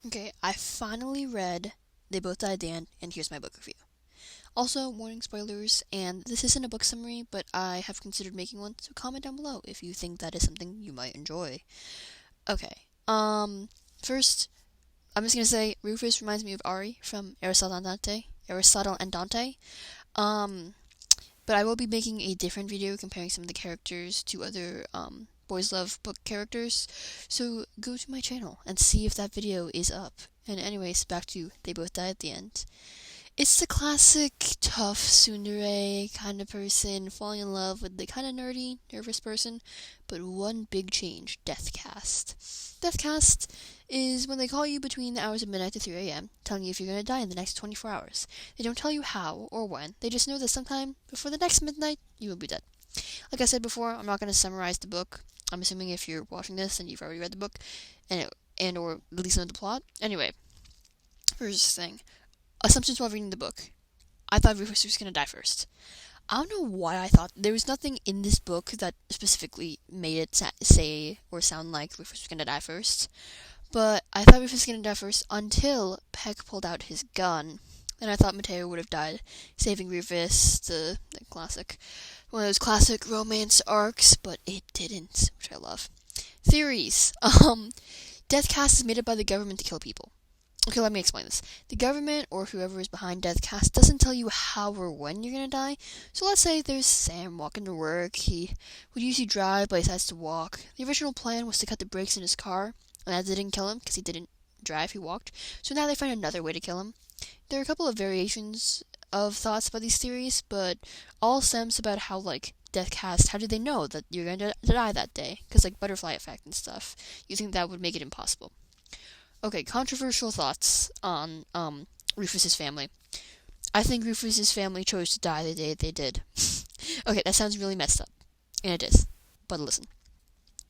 Okay, I finally read They Both Died at the End, and here's my book review. Also, warning spoilers, and this isn't a book summary, but I have considered making one, so comment down below if you think that is something you might enjoy. Okay, first, I'm just gonna say Rufus reminds me of Ari from Aristotle and Dante. Um, but I will be making a different video comparing some of the characters to other, Boys Love book characters, so go to my channel and see if that video is up. And anyways, back to They Both Die at the End. It's the classic tough tsundere kind of person falling in love with the kind of nerdy, nervous person, but one big change, Deathcast. Deathcast is when they call you between the hours of midnight to 3 a.m., telling you if you're going to die in the next 24 hours. They don't tell you how or when, they just know that sometime before the next midnight, you will be dead. Like I said before, I'm not going to summarize the book. I'm assuming if you're watching this and you've already read the book, and or at least know the plot. Anyway, first thing. Assumptions while reading the book. I thought Rufus was going to die first. I don't know why I thought. There was nothing in this book that specifically made it say or sound like Rufus was going to die first. But I thought Rufus was going to die first until Peck pulled out his gun. And I thought Mateo would have died, saving Rufus, the classic, one of those classic romance arcs, but it didn't, which I love. Theories. Deathcast is made up by the government to kill people. Okay, let me explain this. The government, or whoever is behind Deathcast, doesn't tell you how or when you're gonna die. So let's say there's Sam walking to work. He would usually drive, but he decides to walk. The original plan was to cut the brakes in his car, and that didn't kill him, because he didn't drive, he walked. So now they find another way to kill him. There are a couple of variations of thoughts about these theories, but all stems about how, Deathcast, how do they know that you're going to die that day? Because, butterfly effect and stuff. You think that would make it impossible. Okay, controversial thoughts on Rufus's family. I think Rufus's family chose to die the day they did. Okay, that sounds really messed up. And it is. But listen.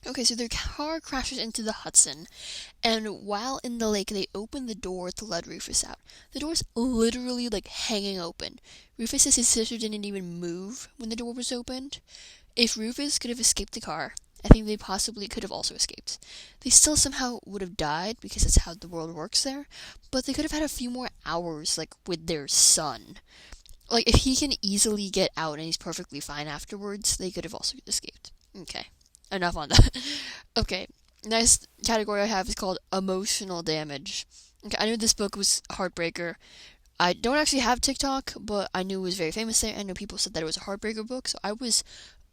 Okay, so their car crashes into the Hudson, and while in the lake, they open the door to let Rufus out. The door's literally, hanging open. Rufus says his sister didn't even move when the door was opened. If Rufus could have escaped the car, I think they possibly could have also escaped. They still somehow would have died, because that's how the world works there, but they could have had a few more hours, with their son. If he can easily get out and he's perfectly fine afterwards, they could have also escaped. Okay, enough on that. Okay, next category I have is called emotional damage. Okay, I knew this book was Heartbreaker. I don't actually have TikTok, but I knew it was very famous there. I know people said that it was a Heartbreaker book, so I was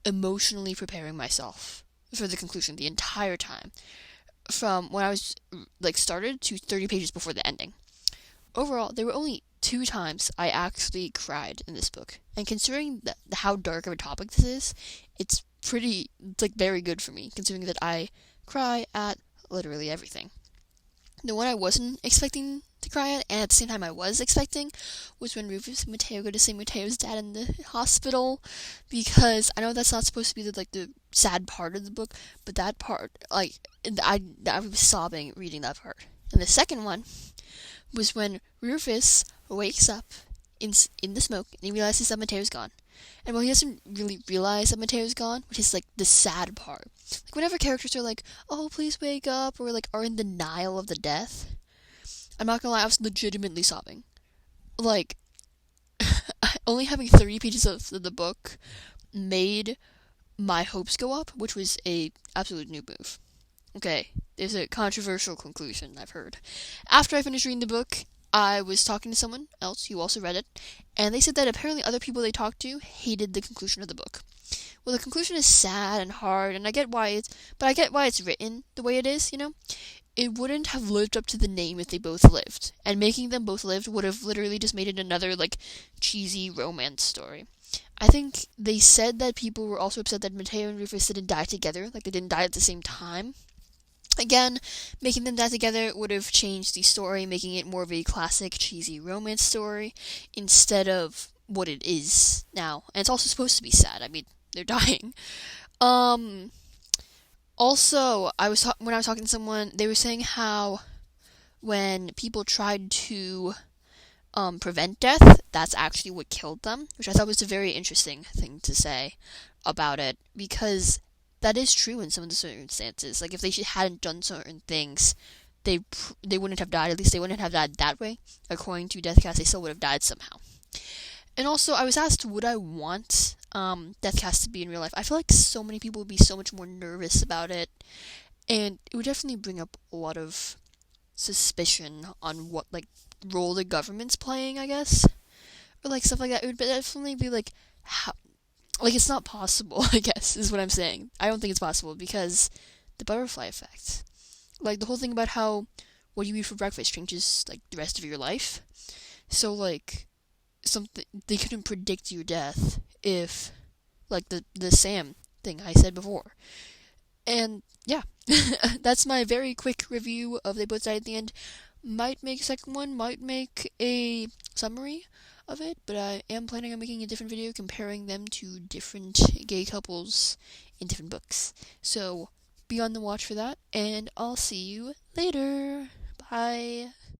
emotionally preparing myself for the conclusion the entire time, from when I was started to 30 pages before the ending. Overall, there were only 2 times I actually cried in this book, and considering how dark of a topic this is, it's very good for me, considering that I cry at literally everything. The one I wasn't expecting to cry at, and at the same time I was expecting, was when Rufus and Mateo go to see Mateo's dad in the hospital, because I know that's not supposed to be the sad part of the book, but that part, I was sobbing reading that part. And the second one was when Rufus wakes up in the smoke, and he realizes that Mateo's gone. And while he doesn't really realize that Mateo's gone, which is the sad part, whenever characters are oh, please wake up, or are in denial of the death, I'm not gonna lie, I was legitimately sobbing. Only having 30 pages of the book made my hopes go up, which was a absolute new move. Okay, there's a controversial conclusion I've heard. After I finished reading the book, I was talking to someone else who also read it, and they said that apparently other people they talked to hated the conclusion of the book. Well, the conclusion is sad and hard, and I get why it's written the way it is, It wouldn't have lived up to the name if they both lived, and making them both live would have literally just made it another, cheesy romance story. I think they said that people were also upset that Mateo and Rufus didn't die together, they didn't die at the same time. Again, making them die together would have changed the story, making it more of a classic cheesy romance story instead of what it is now. And it's also supposed to be sad. I mean, they're dying. Also, when I was talking to someone, they were saying how when people tried to prevent death, that's actually what killed them, which I thought was a very interesting thing to say about it, because that is true in some of the circumstances. If they hadn't done certain things, they wouldn't have died. At least they wouldn't have died that way. According to Deathcast, they still would have died somehow. And also, I was asked, would I want Deathcast to be in real life? I feel like so many people would be so much more nervous about it, and it would definitely bring up a lot of suspicion on what like role the government's playing, I guess, or like stuff like that. It would definitely be like how, like it's not possible. I guess is what I'm saying. I don't think it's possible because the butterfly effect, like the whole thing about how what you eat for breakfast changes like the rest of your life. So like something they couldn't predict your death if like the Sam thing I said before. And yeah, that's my very quick review of They Both Died at the End. Might make a second one, might make a summary of it, but I am planning on making a different video comparing them to different gay couples in different books. So be on the watch for that, and I'll see you later. Bye.